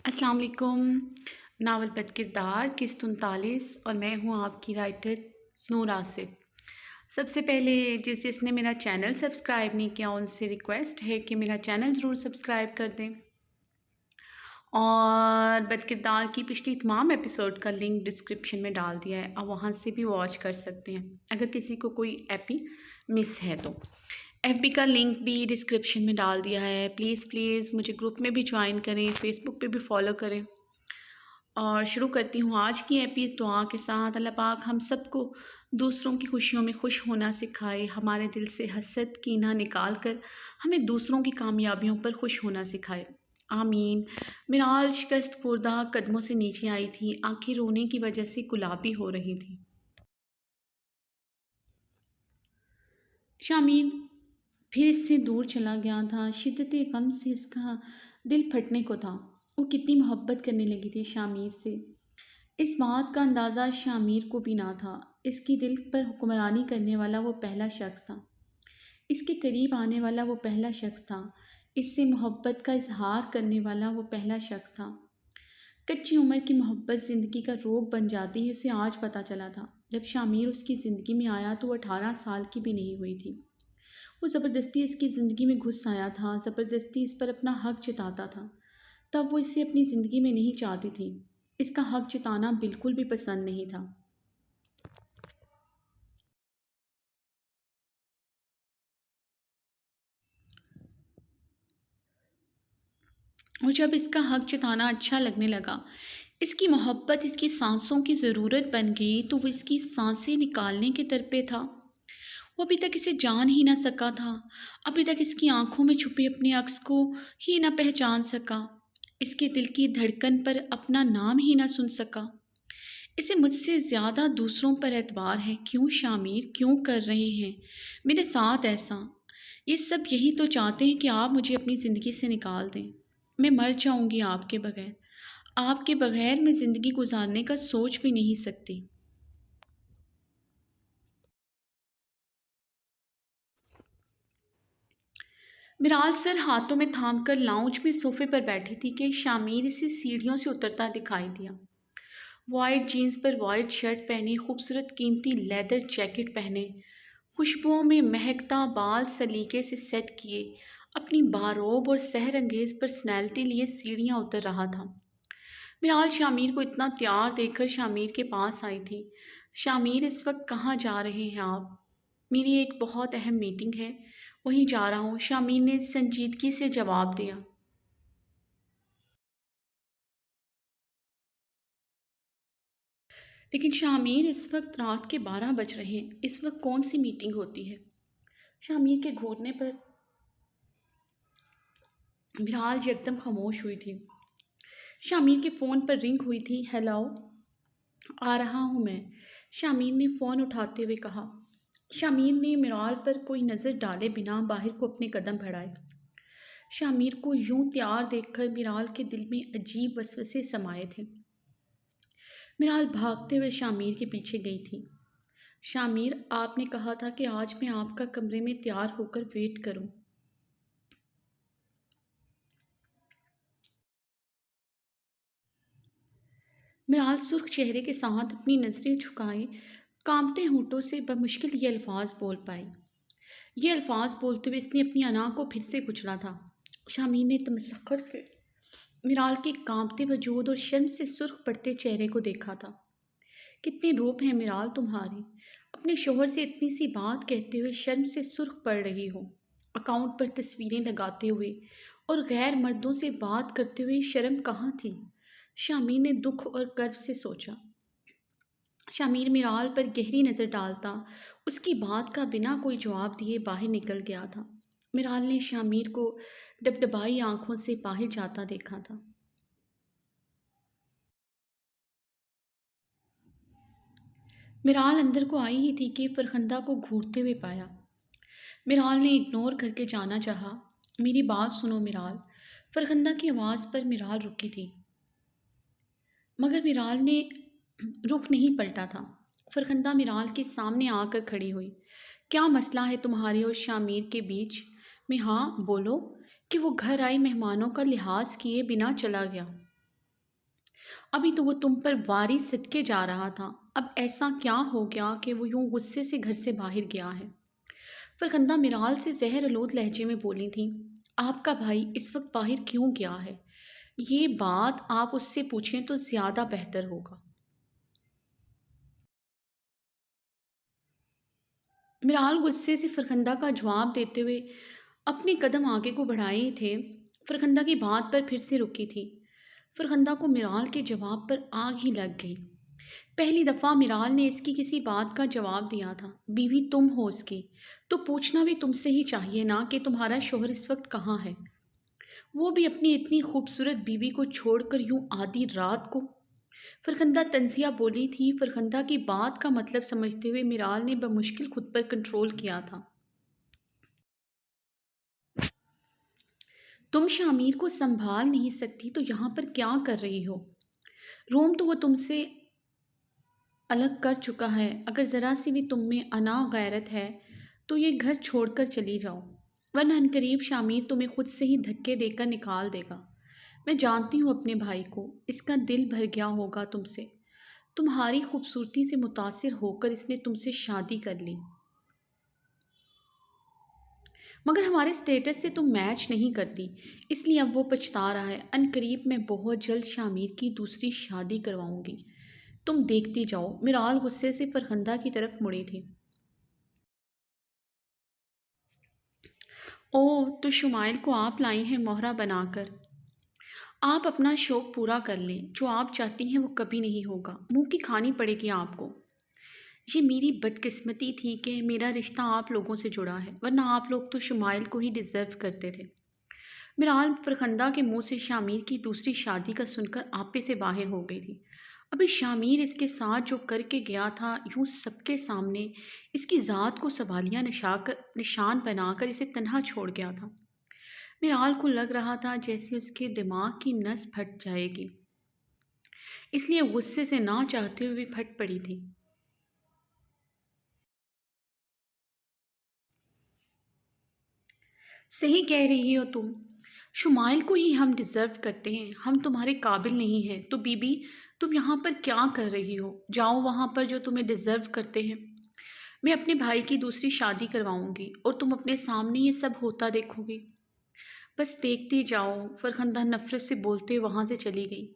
अस्सलाम वालेकुम। नावल बद किरदार किस्त 39 और मैं हूँ आपकी राइटर नूर आसिफ। सबसे पहले जिसने मेरा चैनल सब्सक्राइब नहीं किया उनसे रिक्वेस्ट है कि मेरा चैनल ज़रूर सब्सक्राइब कर दें और बद किरदार की पिछली तमाम एपिसोड का लिंक डिस्क्रिप्शन में डाल दिया है, आप वहाँ से भी वॉच कर सकते हैं अगर किसी को कोई एपी मिस है तो। एफबी का लिंक भी डिस्क्रिप्शन में डाल दिया है। प्लीज़ मुझे ग्रुप में भी ज्वाइन करें, फेसबुक पे भी फॉलो करें। और शुरू करती हूँ आज की एपीज़ दुआ के साथ। अल्लाह पाक हम सबको दूसरों की खुशियों में खुश होना सिखाए, हमारे दिल से हसद कीना निकाल कर हमें दूसरों की कामयाबियों पर खुश होना सिखाए, आमीन। मिराल शिकस्त खुर्दा कदमों से नीचे आई थी, आंखें रोने की वजह से गुलाबी हो रही थी। शामीर फिर इससे दूर चला गया था। शिद्दत गम से इसका दिल फटने को था। वो कितनी मोहब्बत करने लगी थी शामीर से, इस बात का अंदाज़ा शामीर को भी ना था। इसकी दिल पर हुक्मरानी करने वाला वो पहला शख्स था, इसके करीब आने वाला वो पहला शख्स था, इससे मोहब्बत का इजहार करने वाला वो पहला शख्स था। कच्ची उम्र की मोहब्बत ज़िंदगी का रोग बन जाती है, उसे आज पता चला था। जब शामीर उसकी ज़िंदगी में आया तो वो 18 साल की भी नहीं हुई थी। वो ज़बरदस्ती इसकी ज़िंदगी में घुस आया था, ज़बरदस्ती इस पर अपना हक जताता था। तब वो इसे अपनी ज़िंदगी में नहीं चाहती थी, इसका हक जताना बिल्कुल भी पसंद नहीं था। और जब इसका हक जताना अच्छा लगने लगा, इसकी मोहब्बत इसकी सांसों की ज़रूरत बन गई, तो वो इसकी सांसें निकालने के दर पे था। वो अभी तक इसे जान ही ना सका था, अभी तक इसकी आंखों में छुपे अपने अक्स को ही ना पहचान सका, इसके दिल की धड़कन पर अपना नाम ही ना सुन सका। इसे मुझसे ज़्यादा दूसरों पर एतबार है। क्यों शामिर, क्यों कर रहे हैं मेरे साथ ऐसा? ये सब यही तो चाहते हैं कि आप मुझे अपनी ज़िंदगी से निकाल दें। मैं मर जाऊंगी आपके बगैर, आपके बगैर मैं ज़िंदगी गुजारने का सोच भी नहीं सकती। मिराल सर हाथों में थाम कर लाउंज में सोफे पर बैठी थी कि शामिर इसे सीढ़ियों से उतरता दिखाई दिया। वाइट जीन्स पर वाइट शर्ट पहने, खूबसूरत कीमती लेदर जैकेट पहने, खुशबुओं में महकता बाल सलीके से सेट किए, अपनी बारोब और सहर अंगेज पर्सनैलिटी लिए सीढ़ियाँ उतर रहा था। मिराल शामिर को इतना तैयार देखकर शामिर के पास आई थी। शामिर, इस वक्त कहाँ जा रहे हैं आप? मेरी एक बहुत अहम मीटिंग है, वहीं जा रहा हूँ, शामिर ने संजीदगी से जवाब दिया। लेकिन शामिर, इस वक्त रात के 12 बज रहे हैं, इस वक्त कौन सी मीटिंग होती है? शामिर के घूरने पर विराल एकदम खामोश हुई थी। शामिर के फ़ोन पर रिंग हुई थी। हेलो, आ रहा हूँ मैं, शामिर ने फ़ोन उठाते हुए कहा। शामिर ने मिराल पर कोई नज़र डाले बिना बाहर को अपने कदम बढ़ाए। शामिर को यूं तैयार देखकर मिराल के दिल में अजीब वसवसे समाये थे। मिराल भागते हुए शामिर के पीछे गई थी। शामिर, आपने कहा था कि आज मैं आपका कमरे में तैयार होकर वेट करूं। मिराल सुर्ख चेहरे के साथ अपनी नज़रें झुकाए कांपते होंठों से बमुश्किल ये अल्फाज बोल पाई। ये अल्फाज बोलते हुए इसने अपनी अना को फिर से कुचला था। शामीन ने तमस्खुर से मिराल के कांपते वजूद और शर्म से सुर्ख पड़ते चेहरे को देखा था। कितने रूप हैं मिराल तुम्हारे, अपने शोहर से इतनी सी बात कहते हुए शर्म से सुर्ख पड़ रही हो, अकाउंट पर तस्वीरें लगाते हुए और गैर मर्दों से बात करते हुए शर्म कहाँ थी? शामीर ने दुख और कर्ब से सोचा। शामिर मिराल पर गहरी नज़र डालता उसकी बात का बिना कोई जवाब दिए बाहर निकल गया था। मिराल ने शामिर को डबडबाई आंखों से बाहर जाता देखा था। मिराल अंदर को आई ही थी कि फरखंदा को घूरते हुए पाया। मिराल ने इग्नोर करके जाना चाहा। मेरी बात सुनो मिराल, फरखंदा की आवाज़ पर मिराल रुकी थी, मगर मिराल ने रुख नहीं पलटा था। फरखंदा मिराल के सामने आकर खड़ी हुई। क्या मसला है तुम्हारे और शामिर के बीच में? हाँ बोलो। कि वो घर आए मेहमानों का लिहाज किए बिना चला गया। अभी तो वो तुम पर वारी सदके जा रहा था, अब ऐसा क्या हो गया कि वो यूं गुस्से से घर से बाहर गया है? फरखंदा मिराल से जहर आलूद लहजे में बोली थी। आपका भाई इस वक्त बाहर क्यों गया है? ये बात आप उससे पूछें तो ज्यादा बेहतर होगा। मिराल गुस्से से फरखंदा का जवाब देते हुए अपने कदम आगे को बढ़ाए थे। फरखंदा की बात पर फिर से रुकी थी। फरखंदा को मिराल के जवाब पर आग ही लग गई। पहली दफ़ा मिराल ने इसकी किसी बात का जवाब दिया था। बीवी तुम हो उसकी, तो पूछना भी तुमसे ही चाहिए ना कि तुम्हारा शोहर इस वक्त कहाँ है, वो भी अपनी इतनी खूबसूरत बीवी को छोड़कर यूं आधी रात को। फरखंदा तंजिया बोली थी। फरखंदा की बात का मतलब समझते हुए मिराल ने बमुश्किल खुद पर कंट्रोल किया था। तुम शामिर को संभाल नहीं सकती तो यहाँ पर क्या कर रही हो? रोम तो वो तुमसे अलग कर चुका है। अगर ज़रा सी भी तुम में अना गैरत है तो ये घर छोड़कर चली जाओ, वरना अनकरीब शामिर तुम्हें खुद से ही धक्के देकर निकाल देगा। मैं जानती हूँ अपने भाई को, इसका दिल भर गया होगा तुमसे। तुम्हारी खूबसूरती से मुतासिर होकर इसने तुमसे शादी कर ली, मगर हमारे स्टेटस से तुम मैच नहीं करती, इसलिए अब वो पछता रहा है। अनकरीब मैं बहुत जल्द शामिर की दूसरी शादी करवाऊंगी, तुम देखती जाओ। मिराल गुस्से से फरखंदा की तरफ मुड़ी थी। ओह, तो शुमाइल को आप लाई हैं मोहरा बनाकर। आप अपना शौक पूरा कर लें, जो आप चाहती हैं वो कभी नहीं होगा, मुंह की खानी पड़ेगी आपको। ये मेरी बदकिस्मती थी कि मेरा रिश्ता आप लोगों से जुड़ा है, वरना आप लोग तो शुमाइल को ही डिज़र्व करते थे। मिराल फरखंदा के मुंह से शामिर की दूसरी शादी का सुनकर आपे से बाहर हो गई थी। अभी शामिर इसके साथ जो करके गया था, यूं सबके सामने इसकी ज़ात को सवालिया निशान बनाकर इसे तन्हा छोड़ गया था। मिराल को लग रहा था जैसे उसके दिमाग की नस फट जाएगी, इसलिए गुस्से से ना चाहते हुए भी फट पड़ी थी। सही कह रही हो तुम, शुमाइल को ही हम डिज़र्व करते हैं, हम तुम्हारे काबिल नहीं हैं। तो बीबी, तुम यहाँ पर क्या कर रही हो? जाओ वहाँ पर जो तुम्हें डिज़र्व करते हैं। मैं अपने भाई की दूसरी शादी करवाऊंगी और तुम अपने सामने ये सब होता देखोगी। बस देखती जाओ, फरखंदा नफरत से बोलते वहाँ से चली गई।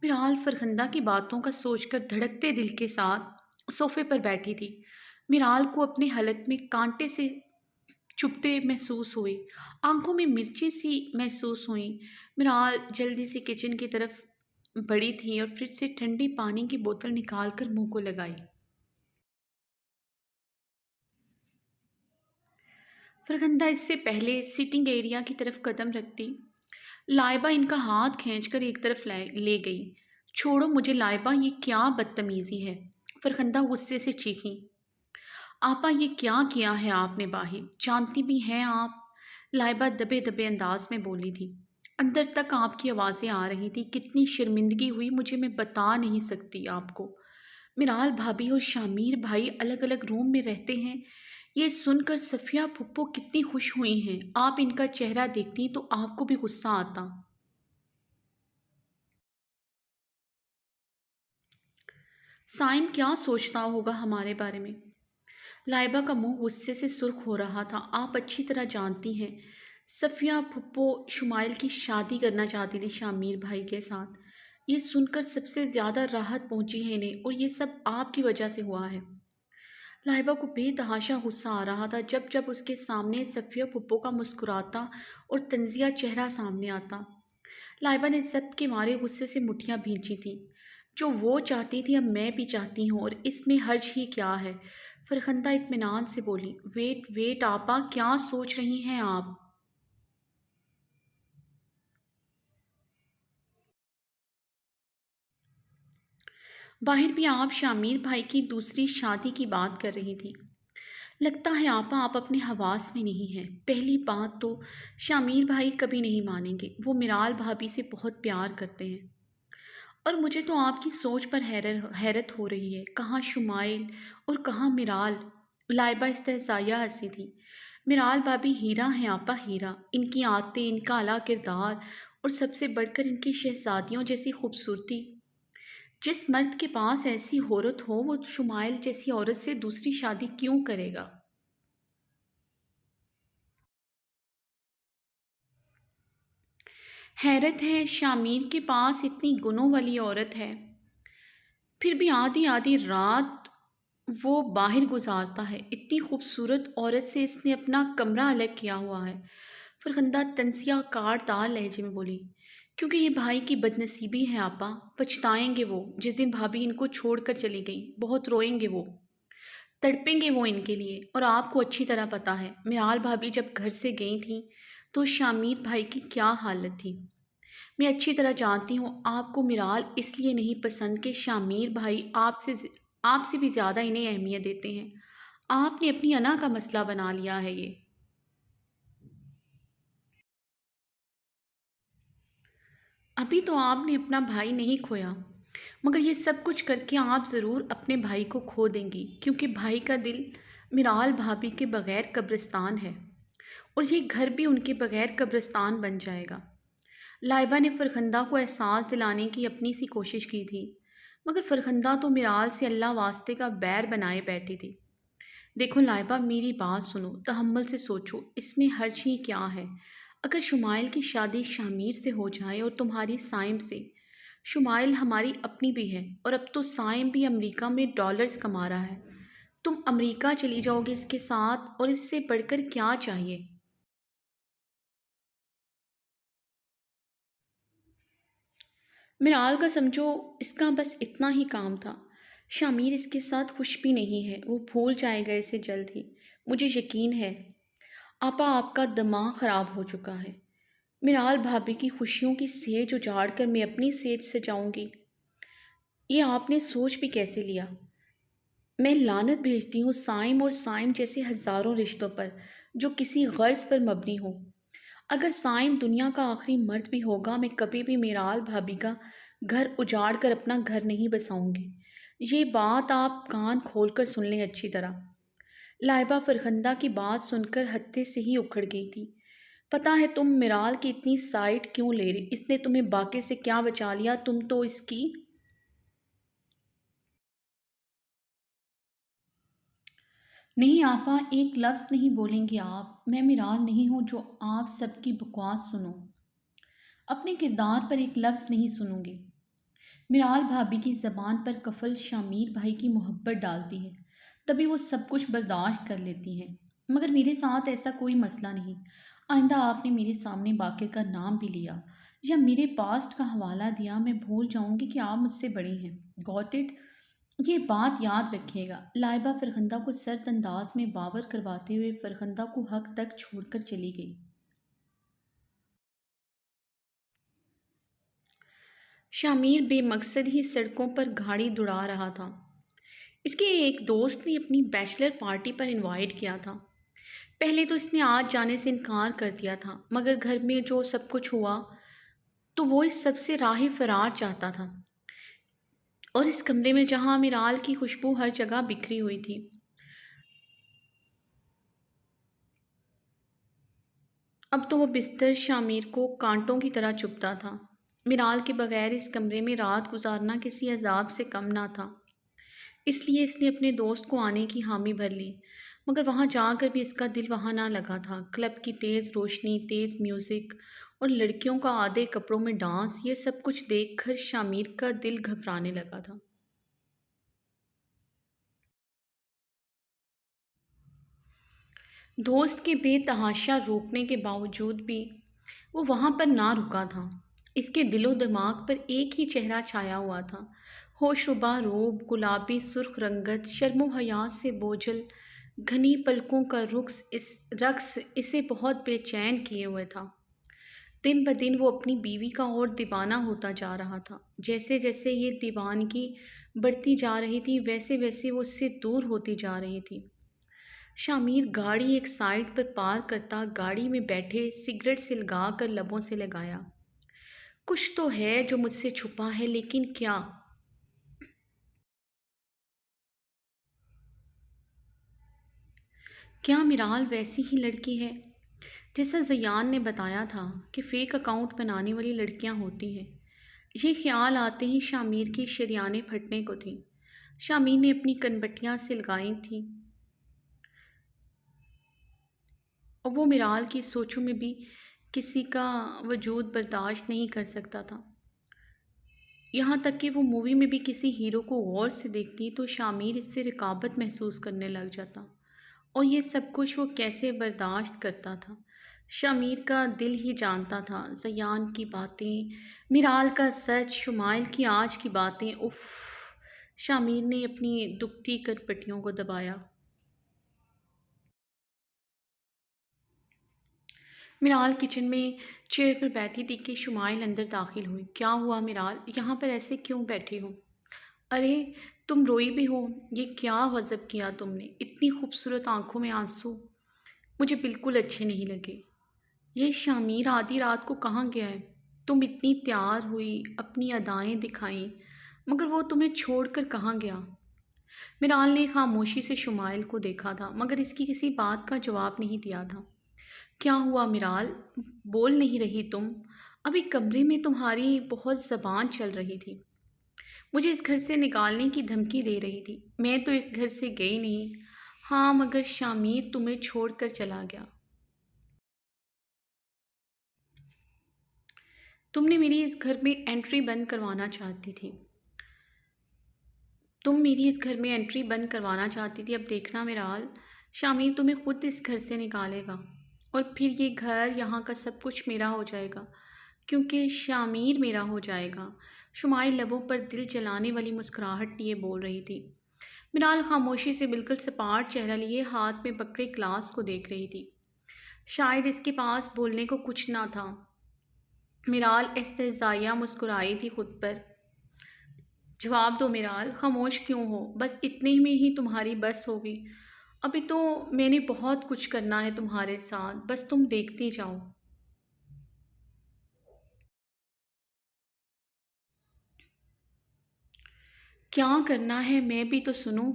मिराल फरखंदा की बातों का सोचकर धड़कते दिल के साथ सोफे पर बैठी थी। मिराल को अपने हलक में कांटे से चुभते महसूस हुए, आंखों में मिर्ची सी महसूस हुई। मिराल जल्दी से किचन की तरफ बढ़ी थी और फ्रिज से ठंडी पानी की बोतल निकालकर मुंह को लगाई। फरगंदा इससे पहले सिटिंग एरिया की तरफ कदम रखती, लाइबा इनका हाथ खींचकर एक तरफ ले गई। छोड़ो मुझे लाइबा, ये क्या बदतमीजी है? फरखंदा गुस्से से चीखी। आपा, ये क्या किया है आपने बाहिर, जानती भी हैं आप? लाइबा दबे दबे अंदाज में बोली थी। अंदर तक आपकी आवाज़ें आ रही थी। कितनी शर्मिंदगी हुई मुझे, मैं बता नहीं सकती आपको। मिराल भाभी और शामिर भाई अलग अलग रूम में रहते हैं, ये सुनकर सफ़िया फुप्पो कितनी खुश हुई हैं। आप इनका चेहरा देखती तो आपको भी गुस्सा आता। साइम क्या सोचता होगा हमारे बारे में? लाइबा का मुंह गुस्से से सुर्ख हो रहा था। आप अच्छी तरह जानती हैं, सफ़िया फुप्पो शुमाइल की शादी करना चाहती थी शामिर भाई के साथ। ये सुनकर सबसे ज़्यादा राहत पहुंची है इन्हें, और ये सब आपकी वजह से हुआ है। लाइबा को बेतहाशा गुस्सा आ रहा था जब जब उसके सामने सफ़िया फुप्पो का मुस्कुराता और तंजिया चेहरा सामने आता। लाइबा ने जब्त के मारे गुस्से से मुट्ठियां भींची थी। जो वो चाहती थी अब मैं भी चाहती हूँ, और इसमें हर्ज ही क्या है? फरखंदा इत्मीनान से बोली। वेट वेट आपा, क्या सोच रही हैं आप? बाहर भी आप शामिर भाई की दूसरी शादी की बात कर रही थी। लगता है आपा आप अपने हवास में नहीं हैं। पहली बात तो शामिर भाई कभी नहीं मानेंगे, वो मिराल भाभी से बहुत प्यार करते हैं। और मुझे तो आपकी सोच पर हैरत हो रही है, कहाँ शुमाइल और कहाँ मिराल। लाइबा इस्तेज़ाया हंसी थी। मिराल भाभी हीरा हैं आपा, हीरा। इनकी आदतें, इनका आला किरदार और सबसे बढ़कर इनकी शहजादियों जैसी खूबसूरती। जिस مرد کے پاس ایسی عورت ہو وہ شمائل جیسی عورت سے دوسری شادی کیوں کرے گا؟ حیرت ہے شامیر کے پاس اتنی گنوں والی عورت ہے، پھر بھی آدھی آدھی رات وہ باہر گزارتا ہے۔ اتنی خوبصورت عورت سے اس نے اپنا کمرہ الگ کیا ہوا ہے۔ فرخندہ تنزیہ کار دار لہجے میں بولی، کیونکہ یہ بھائی کی بد نصیبی ہے آپا، پچھتائیں گے وہ جس دن بھابھی ان کو چھوڑ کر چلی گئی، بہت روئیں گے وہ، تڑپیں گے وہ ان کے لیے۔ اور آپ کو اچھی طرح پتہ ہے میرال بھابھی جب گھر سے گئی تھیں تو شامیر بھائی کی کیا حالت تھی۔ میں اچھی طرح جانتی ہوں آپ کو میرال اس لیے نہیں پسند کہ شامیر بھائی آپ سے بھی زیادہ انہیں اہمیت دیتے ہیں۔ آپ نے اپنی انا کا مسئلہ بنا لیا ہے یہ۔ ابھی تو آپ نے اپنا بھائی نہیں کھویا، مگر یہ سب کچھ کر کے آپ ضرور اپنے بھائی کو کھو دیں گی، کیونکہ بھائی کا دل میرال بھابھی کے بغیر قبرستان ہے، اور یہ گھر بھی ان کے بغیر قبرستان بن جائے گا۔ لائبہ نے فرخندہ کو احساس دلانے کی اپنی سی کوشش کی تھی، مگر فرخندہ تو میرال سے اللہ واسطے کا بیر بنائے بیٹھی تھی۔ دیکھو لائبہ، میری بات سنو، تحمل سے سوچو، اس میں حرج ہی کیا ہے؟ اگر شمائل کی شادی شامیر سے ہو جائے اور تمہاری سائم سے، شمائل ہماری اپنی بھی ہے، اور اب تو سائم بھی امریکہ میں ڈالرز کما رہا ہے۔ تم امریکہ چلی جاؤ گے اس کے ساتھ، اور اس سے بڑھ کر کیا چاہیے؟ میرال کا سمجھو اس کا بس اتنا ہی کام تھا۔ شامیر اس کے ساتھ خوش بھی نہیں ہے، وہ بھول جائے گا اسے جلد ہی، مجھے یقین ہے۔ آپا آپ کا دماغ خراب ہو چکا ہے۔ میرال بھابھی کی خوشیوں کی سیج اجاڑ کر میں اپنی سیج سجاؤں گی، یہ آپ نے سوچ بھی کیسے لیا؟ میں لعنت بھیجتی ہوں سائم اور سائم جیسے ہزاروں رشتوں پر جو کسی غرض پر مبنی ہو۔ اگر سائم دنیا کا آخری مرد بھی ہوگا، میں کبھی بھی میرال بھابھی کا گھر اجاڑ کر اپنا گھر نہیں بساؤں گی۔ یہ بات آپ کان کھول کر سن لیں اچھی طرح۔ لائبہ فرخندہ کی بات سن کر ہتے سے ہی اکھڑ گئی تھی۔ پتہ ہے تم میرال کی اتنی سائٹ کیوں لے رہی؟ اس نے تمہیں باقی سے کیا بچا لیا؟ تم تو اس کی… نہیں آپا، ایک لفظ نہیں بولیں گے آپ، میں میرال نہیں ہوں جو آپ سب کی بکواس سنوں، اپنے کردار پر ایک لفظ نہیں سنوں گی۔ میرال بھابھی کی زبان پر کفل شامیر بھائی کی محبت ڈالتی ہے، تبھی وہ سب کچھ برداشت کر لیتی ہے، مگر میرے ساتھ ایسا کوئی مسئلہ نہیں۔ آئندہ آپ نے میرے سامنے باقر کا نام بھی لیا یا میرے پاسٹ کا حوالہ دیا، میں بھول جاؤں گی کہ آپ مجھ سے بڑی ہیں۔ Got it? یہ بات یاد رکھیے گا۔ لائبہ فرخندہ کو سرد انداز میں باور کرواتے ہوئے فرخندہ کو حق تک چھوڑ کر چلی گئی۔ شامیر بے مقصد ہی سڑکوں پر گاڑی دوڑا رہا تھا۔ اس کے ایک دوست نے اپنی بیچلر پارٹی پر انوائٹ کیا تھا۔ پہلے تو اس نے آج جانے سے انکار کر دیا تھا، مگر گھر میں جو سب کچھ ہوا تو وہ اس سب سے راہ فرار چاہتا تھا، اور اس کمرے میں جہاں میرال کی خوشبو ہر جگہ بکھری ہوئی تھی، اب تو وہ بستر شامیر کو کانٹوں کی طرح چبھتا تھا۔ میرال کے بغیر اس کمرے میں رات گزارنا کسی عذاب سے کم نہ تھا، اس لیے اس نے اپنے دوست کو آنے کی حامی بھر لی، مگر وہاں جا کر بھی اس کا دل وہاں نہ لگا تھا۔ کلب کی تیز روشنی، تیز میوزک اور لڑکیوں کا آدھے کپڑوں میں ڈانس، یہ سب کچھ دیکھ کر شامیر کا دل گھبرانے لگا تھا۔ دوست کے بے تحاشا روکنے کے باوجود بھی وہ وہاں پر نہ رکا تھا۔ اس کے دل و دماغ پر ایک ہی چہرہ چھایا ہوا تھا، ہوش ربا روب، گلابی سرخ رنگت، شرم و حیا سے بوجھل گھنی پلکوں کا رقص اسے بہت بے چین کیے ہوئے تھا۔ دن بدن وہ اپنی بیوی کا اور دیوانہ ہوتا جا رہا تھا۔ جیسے جیسے یہ دیوانگی بڑھتی جا رہی تھی، ویسے ویسے وہ اس سے دور ہوتی جا رہی تھی۔ شامیر گاڑی ایک سائڈ پر پارک کرتا گاڑی میں بیٹھے سگریٹ سلگا کر لبوں سے لگایا۔ کچھ تو ہے جو مجھ سے چھپا ہے، لیکن کیا؟ کیا میرال ویسی ہی لڑکی ہے جیسا زیان نے بتایا تھا کہ فیک اکاؤنٹ بنانے والی لڑکیاں ہوتی ہیں؟ یہ خیال آتے ہی شامیر کی شریانیں پھٹنے کو تھیں۔ شامیر نے اپنی کنبٹیاں سلگائی تھیں اور وہ میرال کی سوچوں میں بھی کسی کا وجود برداشت نہیں کر سکتا تھا۔ یہاں تک کہ وہ مووی میں بھی کسی ہیرو کو غور سے دیکھتی تو شامیر اس سے رقابت محسوس کرنے لگ جاتا، اور یہ سب کچھ وہ کیسے برداشت کرتا تھا۔ شامیر کا دل ہی جانتا تھا۔ زیان کی باتیں، میرال کا سچ، شمائل کی آج کی باتیں، اف! شامیر نے اپنی دکھتی کرپٹیوں کو دبایا۔ میرال کچن میں چیئر پر بیٹھی تھی کہ شمائل اندر داخل ہوئی۔ کیا ہوا میرال؟ یہاں پر ایسے کیوں بیٹھی ہو؟ ارے تم روئی بھی ہو؟ یہ کیا غضب کیا تم نے؟ اتنی خوبصورت آنکھوں میں آنسو مجھے بالکل اچھے نہیں لگے۔ یہ شامیر آدھی رات کو کہاں گیا ہے؟ تم اتنی تیار ہوئی، اپنی ادائیں دکھائیں، مگر وہ تمہیں چھوڑ کر کہاں گیا؟ میرال نے خاموشی سے شمائل کو دیکھا تھا مگر اس کی کسی بات کا جواب نہیں دیا تھا۔ کیا ہوا میرال؟ بول نہیں رہی تم؟ ابھی کمرے میں تمہاری بہت زبان چل رہی تھی، مجھے اس گھر سے نکالنے کی دھمکی دے رہی تھی۔ میں تو اس گھر سے گئی نہیں۔ ہاں مگر شامیر تمہیں چھوڑ کر چلا گیا۔ تم نے میری اس گھر میں انٹری بند کروانا چاہتی تھی۔ تم میری اس گھر میں انٹری بند کروانا چاہتی تھی۔ اب دیکھنا میرال، شامیر تمہیں خود اس گھر سے نکالے گا، اور پھر یہ گھر، یہاں کا سب کچھ میرا ہو جائے گا، کیونکہ شامیر میرا ہو جائے گا۔ شمائل لبوں پر دل جلانے والی مسکراہٹ لیے بول رہی تھی۔ میرال خاموشی سے بالکل سپاٹ چہرہ لیے ہاتھ میں پکڑے گلاس کو دیکھ رہی تھی۔ شاید اس کے پاس بولنے کو کچھ نہ تھا۔ میرال استہزائیہ مسکرائی تھی خود پر۔ جواب دو میرال، خاموش کیوں ہو؟ بس اتنے میں ہی تمہاری بس ہوگی؟ ابھی تو میں نے بہت کچھ کرنا ہے تمہارے ساتھ، بس تم دیکھتی جاؤ۔ کیا کرنا ہے میں بھی تو سنوں۔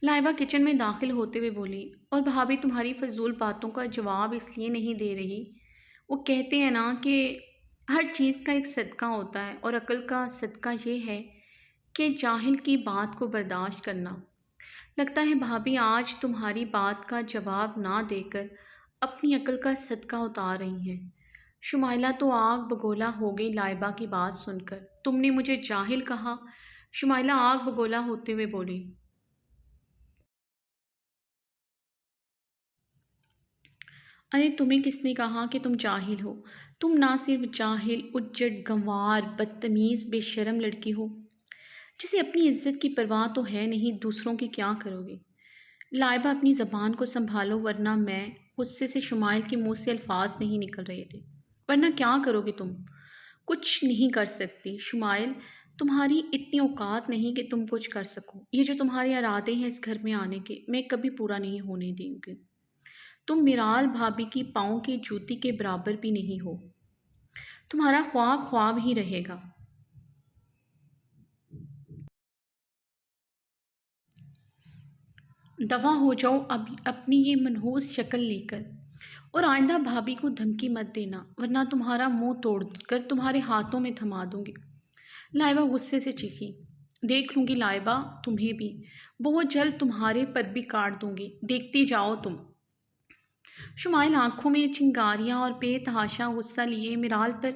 لائبہ کچن میں داخل ہوتے ہوئے بولی، اور بھابھی تمہاری فضول باتوں کا جواب اس لیے نہیں دے رہی، وہ کہتے ہیں نا کہ ہر چیز کا ایک صدقہ ہوتا ہے، اور عقل کا صدقہ یہ ہے کہ جاہل کی بات کو برداشت کرنا۔ لگتا ہے بھابھی آج تمہاری بات کا جواب نہ دے کر اپنی عقل کا صدقہ اتار رہی ہیں۔ شمائلہ تو آگ بگولا ہو گئی لائبہ کی بات سن کر۔ تم نے مجھے جاہل کہا؟ شمائلہ آگ بگولا ہوتے ہوئے بولی۔ ارے تمہیں کس نے کہا کہ تم جاہل ہو؟ تم نہ صرف جاہل، اجڑ، گنوار، بدتمیز، بے شرم لڑکی ہو، جسے اپنی عزت کی پرواہ تو ہے نہیں، دوسروں کی کیا کرو گے؟ لائبہ اپنی زبان کو سنبھالو ورنہ میں… غصے سے شمائل کے منہ سے الفاظ نہیں نکل رہے تھے۔ ورنہ کیا کرو گے تم؟ کچھ نہیں کر سکتی شمائل، تمہاری اتنی اوقات نہیں کہ تم کچھ کر سکو۔ یہ جو تمہارے ارادے ہیں اس گھر میں آنے کے، میں کبھی پورا نہیں ہونے دیں گی۔ تم میرال بھابھی کی پاؤں کی جوتی کے برابر بھی نہیں ہو۔ تمہارا خواب خواب ہی رہے گا۔ دفع ہو جاؤ اب اپنی یہ منحوس شکل لے کر، اور آئندہ بھابھی کو دھمکی مت دینا ورنہ تمہارا منہ توڑ کر تمہارے ہاتھوں میں تھما دوں گی۔ لائبہ غصے سے چیخی۔ دیکھ لوں گی لائبہ، تمہیں بھی بہت جلد تمہارے پر بھی کاٹ دوں گی، دیکھتی جاؤ تم۔ شمائل آنکھوں میں چنگاریاں اور بے تحاشا غصہ لیے میرال پر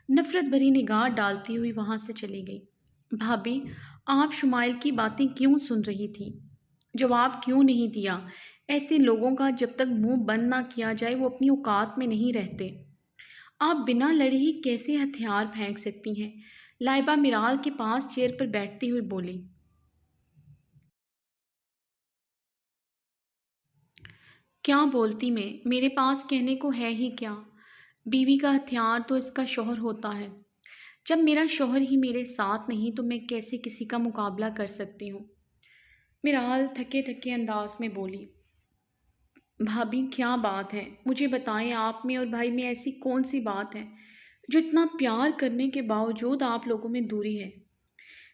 نفرت بھری نگاہ ڈالتی ہوئی وہاں سے چلی گئی۔ بھابھی، آپ شمائل کی باتیں کیوں سن رہی تھی؟ جواب کیوں نہیں دیا؟ ایسے لوگوں کا جب تک منہ بند نہ کیا جائے وہ اپنی اوقات میں نہیں رہتے۔ آپ بنا لڑے ہی کیسے ہتھیار پھینک سکتی ہیں؟ لائبہ میرال کے پاس چیئر پر بیٹھتی ہوئی بولی۔ کیا بولتی میں؟ میرے پاس کہنے کو ہے ہی کیا؟ بیوی کا ہتھیار تو اس کا شوہر ہوتا ہے۔ جب میرا شوہر ہی میرے ساتھ نہیں تو میں کیسے کسی کا مقابلہ کر سکتی ہوں؟ میرال تھکے تھکے انداز میں بولی۔ بھابھی کیا بات ہے؟ مجھے بتائیں، آپ میں اور بھائی میں ایسی کون سی بات ہے جو اتنا پیار کرنے کے باوجود آپ لوگوں میں دوری ہے؟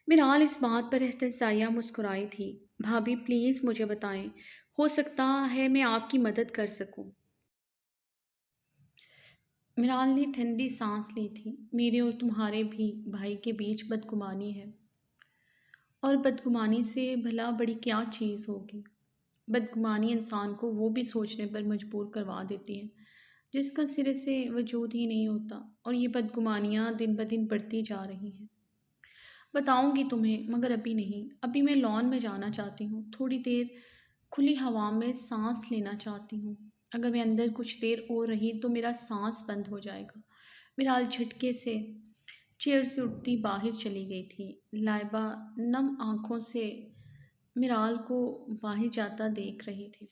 میرال اس بات پر استہزائیہ مسکرائی تھی۔ بھابھی پلیز مجھے بتائیں، ہو سکتا ہے میں آپ کی مدد کر سکوں۔ मिराल ने ठंडी सांस ली थी। मेरे और तुम्हारे भी भाई के बीच बदगुमानी है। और बदगुमानी से भला बड़ी क्या चीज़ होगी। बदगुमानी इंसान को वो भी सोचने पर मजबूर करवा देती है जिसका सिरे से वजूद ही नहीं होता। और ये बदगुमानियाँ दिन ब दिन बढ़ती जा रही हैं। बताऊंगी तुम्हें, मगर अभी नहीं। अभी मैं लॉन में जाना चाहती हूँ, थोड़ी देर खुली हवा में सांस लेना चाहती हूँ। अगर मैं अंदर कुछ देर और रही तो मेरा सांस बंद हो जाएगा। मिराल झटके से चेयर से उठती बाहर चली गई थी। लाइबा नम आंखों से मिराल को बाहर जाता देख रही थी।